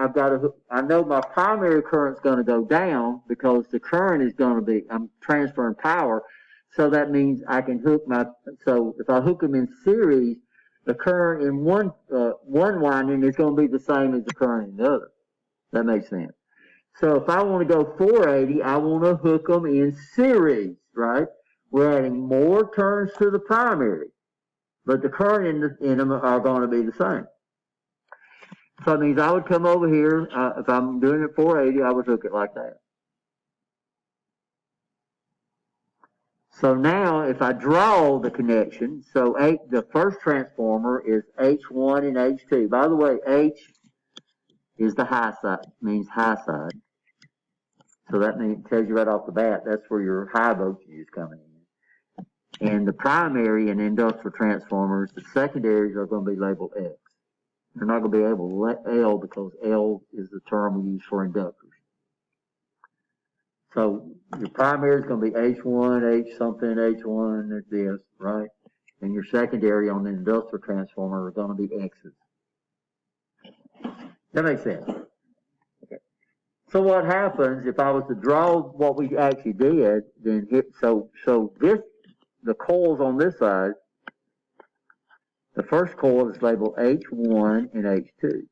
I know my primary current's going to go down because the current is going to be, I'm transferring power. So that means I can so if I hook them in series, the current in one winding is going to be the same as the current in the other. That makes sense. So if I want to go 480, I want to hook them in series, right? We're adding more turns to the primary, but the current in them are going to be the same. So that means I would come over here, if I'm doing it 480, I would hook it like that. So now if I draw the connection, the first transformer is H1 and H2. By the way, H is the high side, means high side. So that tells you right off the bat, that's where your high voltage is coming in. And the primary in industrial transformers, the secondaries are going to be labeled X. They're not going to be able to let L because L is the term we use for inductors. So your primary is going to be H1, H something, H1, this, right? And your secondary on the industrial transformer are going to be X's. That makes sense. Okay. So what happens if I was to draw what we actually did, then so this, the coils on this side, the first coil is labeled H1 and H2.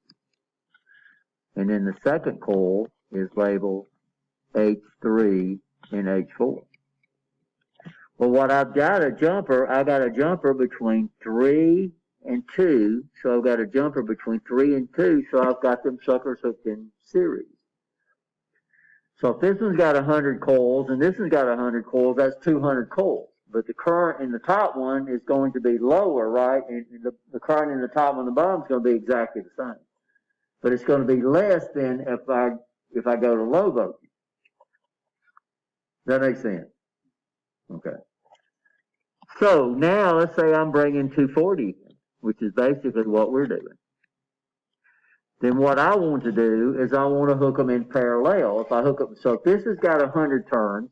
And then the second coil is labeled H3 and H4. Well, what I got a jumper between 3 and 2, so I've got a jumper between 3 and 2, so I've got them suckers hooked in series. So if this one's got 100 coils and this one's got 100 coils, that's 200 coils. But the current in the top one is going to be lower, right? And the current in the top and the bottom is going to be exactly the same. But it's going to be less than if I go to low voltage. Does that make sense? Okay. So now let's say I'm bringing 240, which is basically what we're doing. Then what I want to do is I want to hook them in parallel. If I hook them, so if this has got 100 turns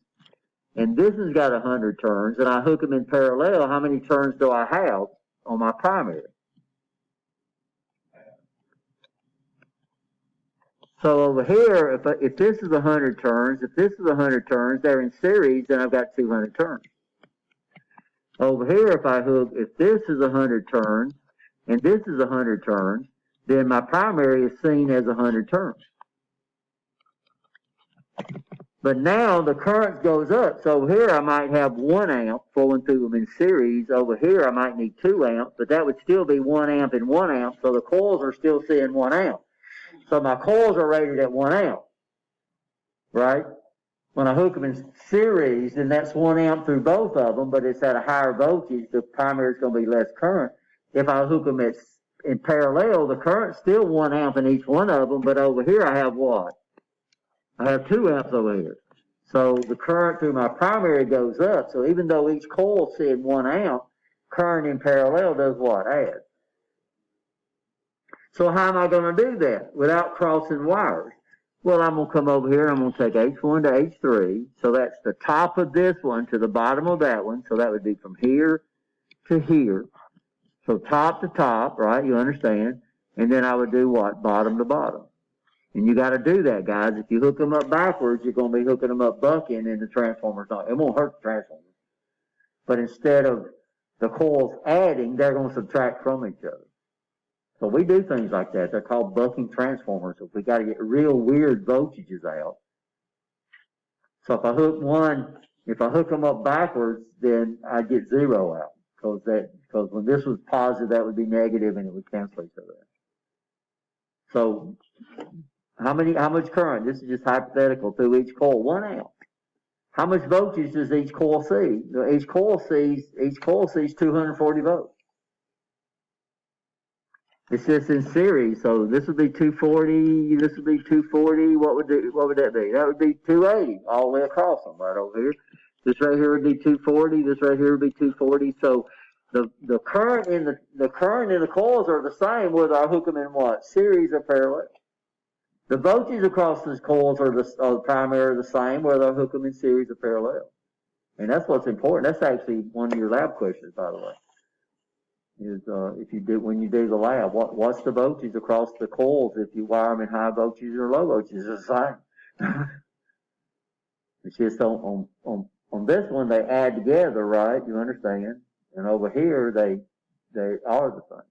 and this has got 100 turns and I hook them in parallel, how many turns do I have on my primary? So over here, if this is 100 turns, if this is 100 turns, they're in series, then I've got 200 turns. Over here, if this is 100 turns and this is 100 turns, then my primary is seen as 100 turns. But now the current goes up. So here I might have 1 amp flowing through them in series. Over here I might need 2 amps, but that would still be 1 amp and 1 amp. So the coils are still seeing 1 amp. So my coils are rated at 1 amp, right? When I hook them in series, then that's 1 amp through both of them, but it's at a higher voltage. The primary is going to be less current. If I hook them in parallel, the current's still 1 amp in each one of them, but over here I have what? I have 2 amps over here. So the current through my primary goes up. So even though each coil said 1 amp, current in parallel does what? Add. So how am I going to do that without crossing wires? Well, I'm going to come over here. I'm going to take H1 to H3. So that's the top of this one to the bottom of that one. So that would be from here to here. So top to top, right? You understand? And then I would do what? Bottom to bottom. And you got to do that, guys. If you hook them up backwards, you're going to be hooking them up bucking, and the transformer's not. It won't hurt the transformer. But instead of the coils adding, they're going to subtract from each other. So we do things like that. They're called bucking transformers. So we got to get real weird voltages out. So if I hook them up backwards, then I get 0 out. Because when this was positive, that would be negative, and it would cancel each other out. So how much current? This is just hypothetical through each coil. 1 amp. How much voltage does each coil see? Each coil sees 240 volts. It's just in series, so this would be 240. This would be 240. What would that be? That would be 280 all the way across them, right over here. This right here would be 240. This right here would be 240. So the current in the coils are the same whether I hook them in what? Series or parallel. The voltage across these coils are the primary the same whether I hook them in series or parallel. And that's what's important. That's actually one of your lab questions, by the way. Is when you do the lab, what's the voltage across the coils if you wire them in high voltage or low voltage? It's the same. It's just on this one they add together, right? You understand? And over here they are the same.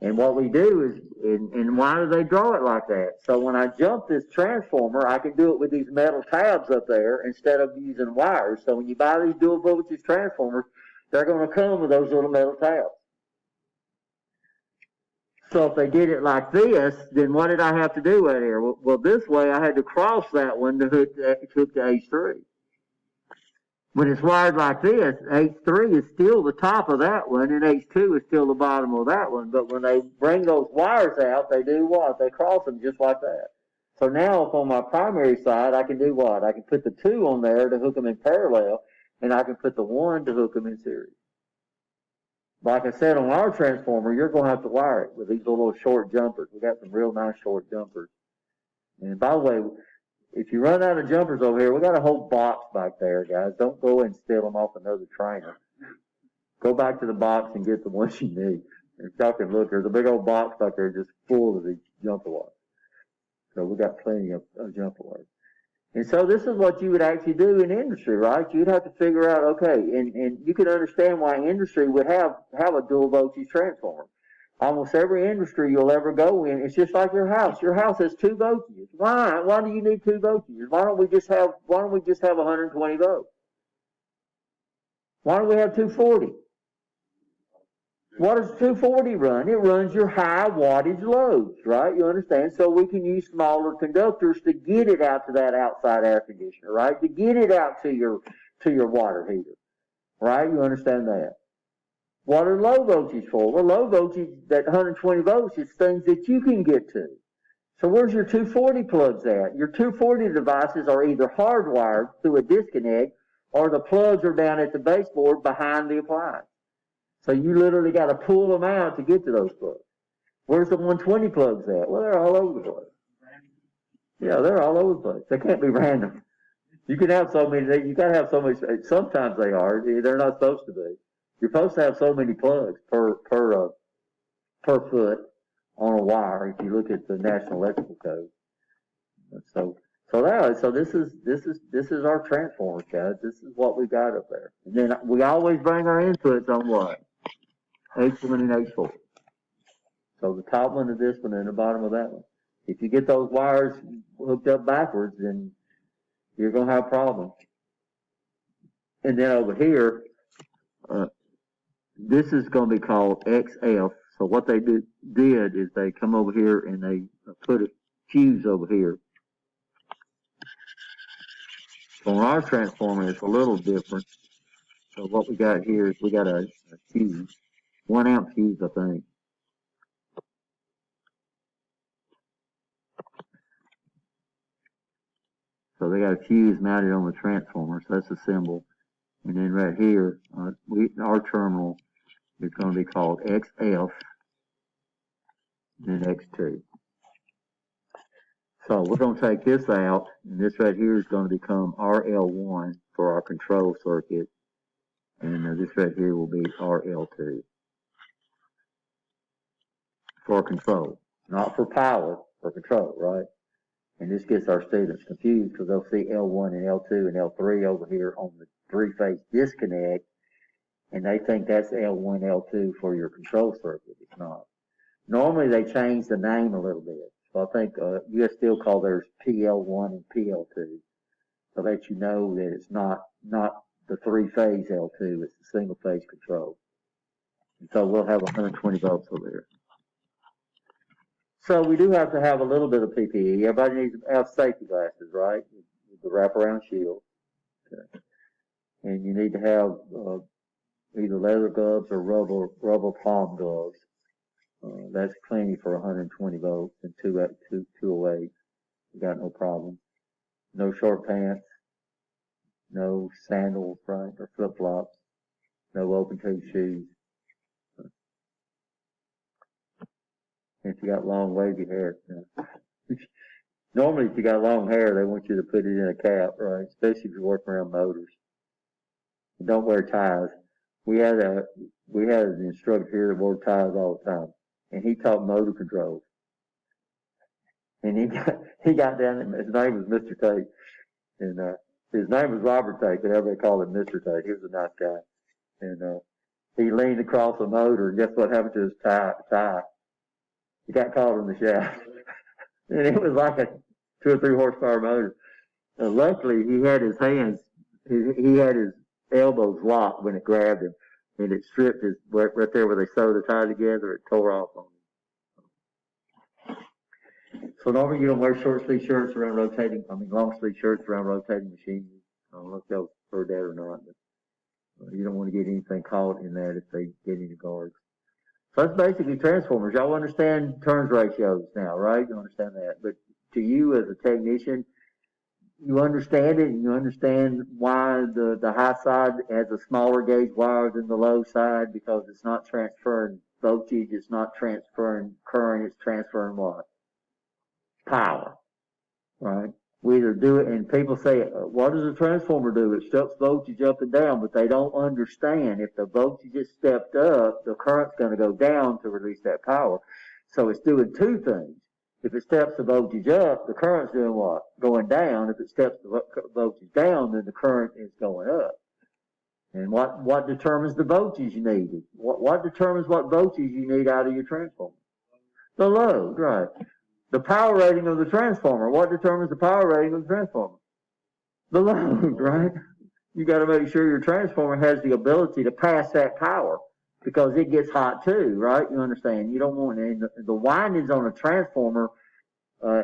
And what we do is, and why do they draw it like that? So when I jump this transformer, I can do it with these metal tabs up there instead of using wires. So when you buy these dual voltage transformers, they're going to come with those little metal tabs. So if they did it like this, then what did I have to do right here? Well, this way I had to cross that one to hook to H3. When it's wired like this, H3 is still the top of that one, and H2 is still the bottom of that one. But when they bring those wires out, they do what? They cross them just like that. So now, if on my primary side, I can do what? I can put the 2 on there to hook them in parallel. and I can put the one to hook them in series. Like I said, on our transformer, you're going to have to wire it with these little short jumpers. We got some real nice short jumpers. And by the way, if you run out of jumpers over here, we got a whole box back there, guys. Don't go and steal them off another trainer. Go back to the box and get the ones you need. And y'all can look, there's a big old box back there just full of these jumper wires. So we got plenty of jumper wires. And so this is what you would actually do in industry, right? You'd have to figure out, okay, and you can understand why industry would have a dual voltage transformer. Almost every industry you'll ever go in, it's just like your house. Your house has 2 voltages. Why? Why do you need 2 voltages? Why don't we just have 120 volts? Why don't we have 240? What does 240 run? It runs your high wattage loads, right? You understand? So we can use smaller conductors to get it out to that outside air conditioner, right? To get it out to your water heater, right? You understand that? What are low voltage for? Well, low voltage, that 120 volts, is things that you can get to. So where's your 240 plugs at? Your 240 devices are either hardwired through a disconnect, or the plugs are down at the baseboard behind the appliance. So you literally got to pull them out to get to those plugs. Where's the 120 plugs at? Well, they're all over the place. Yeah, they're all over the place. They can't be random. You can have so many. You got to have so many. Sometimes they are. They're not supposed to be. You're supposed to have so many plugs per foot on a wire. If you look at the National Electrical Code. So this is our transformers, guys. This is what we got up there. And then we always bring our inputs on what? H1 and H4. So the top one is this one and the bottom of that one. If you get those wires hooked up backwards, then you're going to have problems. And then over here, this is going to be called XF. So what they did is they come over here and they put a fuse over here. So on our transformer, it's a little different. So what we got here is we got a fuse, 1 amp fuse, I think. So they got a fuse mounted on the transformer, so that's a symbol. And then right here, our terminal is going to be called XF, and then X2. So we're going to take this out, and this right here is going to become RL1 for our control circuit, and this right here will be RL2 for control, not for power, for control, right? And this gets our students confused because they'll see L1 and L2 and L3 over here on the 3-phase disconnect, and they think that's L1, L2 for your control circuit. It's not. Normally they change the name a little bit. So I think US Steel call theirs PL1 and PL2, so that you know that it's not the 3-phase L2, it's the single-phase control. And so we'll have 120 volts over there. So we do have to have a little bit of PPE. Everybody needs to have safety glasses, right? With the wraparound shield. Okay. And you need to have either leather gloves or rubber palm gloves. That's plenty for 120 volts and 208. You got no problem. No short pants. No sandals, right? Or flip-flops. No open-toe shoes. If you got long wavy hair. Normally if you got long hair, they want you to put it in a cap, right? Especially if you're working around motors. And don't wear ties. We had an instructor here that wore ties all the time. And he taught motor controls. And he got down, and his name was Mr. Tate. And his name was Robert Tate, but everybody called him Mr. Tate. He was a nice guy. And he leaned across the motor, and guess what happened to his tie? He got caught in the shaft. And it was like a 2 or 3 horsepower motor. Luckily, he had his hands, he had his elbows locked when it grabbed him, and it stripped his, right there where they sewed the tie together, it tore off on him. So normally you don't wear short sleeve shirts around long sleeve shirts around rotating machines. I don't know if y'all heard that or not, but you don't want to get anything caught in that if they get any guards. So that's basically transformers. Y'all understand turns ratios now, right? You understand that. But to you as a technician, you understand it, and you understand why the high side has a smaller gauge wire than the low side, because it's not transferring voltage, it's not transferring current, it's transferring what? Power, right? We either do it, and people say, what does a transformer do? It steps voltage up and down, but they don't understand if the voltage is stepped up, the current's going to go down to release that power. So it's doing two things. If it steps the voltage up, the current's doing what? Going down. If it steps the voltage down, then the current is going up. And what determines the voltage you need? What determines what voltage you need out of your transformer? The load, right. The power rating of the transformer. What determines the power rating of the transformer? The load, right? You got to make sure your transformer has the ability to pass that power, because it gets hot too, right? You understand? You don't want the windings on a transformer I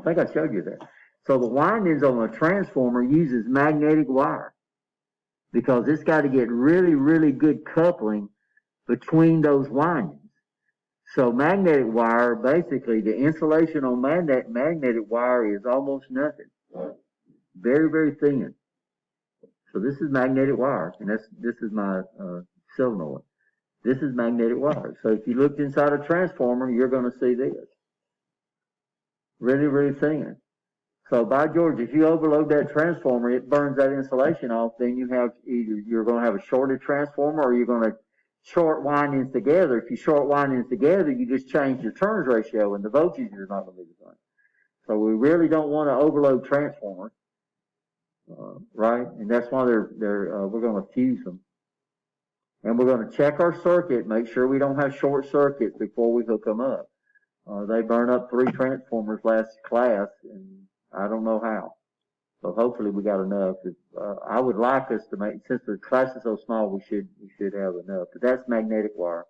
think I showed you that. So the windings on a transformer uses magnetic wire, because it's got to get really, really good coupling between those windings. So magnetic wire, basically, the insulation on magnetic wire is almost nothing. Very, very thin. So this is magnetic wire, and this is my solenoid. This is magnetic wire. So if you looked inside a transformer, you're going to see this. Really, really thin. So by George, if you overload that transformer, it burns that insulation off, then you have either you're going to have a shorted transformer, or you're going to short windings together. If you short windings together, you just change your turns ratio, and the voltage is not going to be the same. So we really don't want to overload transformers, right? And that's why we're going to fuse them. And we're going to check our circuit, make sure we don't have short circuits before we hook them up. They burned up 3 transformers last class, and I don't know how. So hopefully we got enough. I would like us to make, since the class is so small, we should have enough. But that's magnetic wire.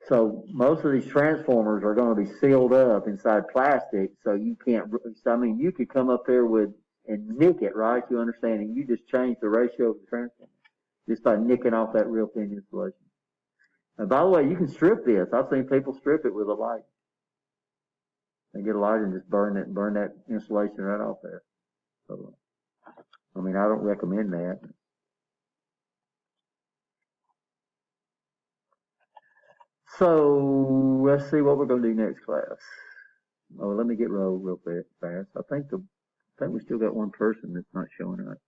So most of these transformers are going to be sealed up inside plastic, so you can't. I mean, you could come up there and nick it, right? You understand? And you just change the ratio of the transformer just by nicking off that real thin insulation. And by the way, you can strip this. I've seen people strip it with a light. They get a lighter and just burn that insulation right off there. So, I mean, I don't recommend that. So let's see what we're going to do next class. Oh, let me get rolled real fast. I think we still got one person that's not showing up.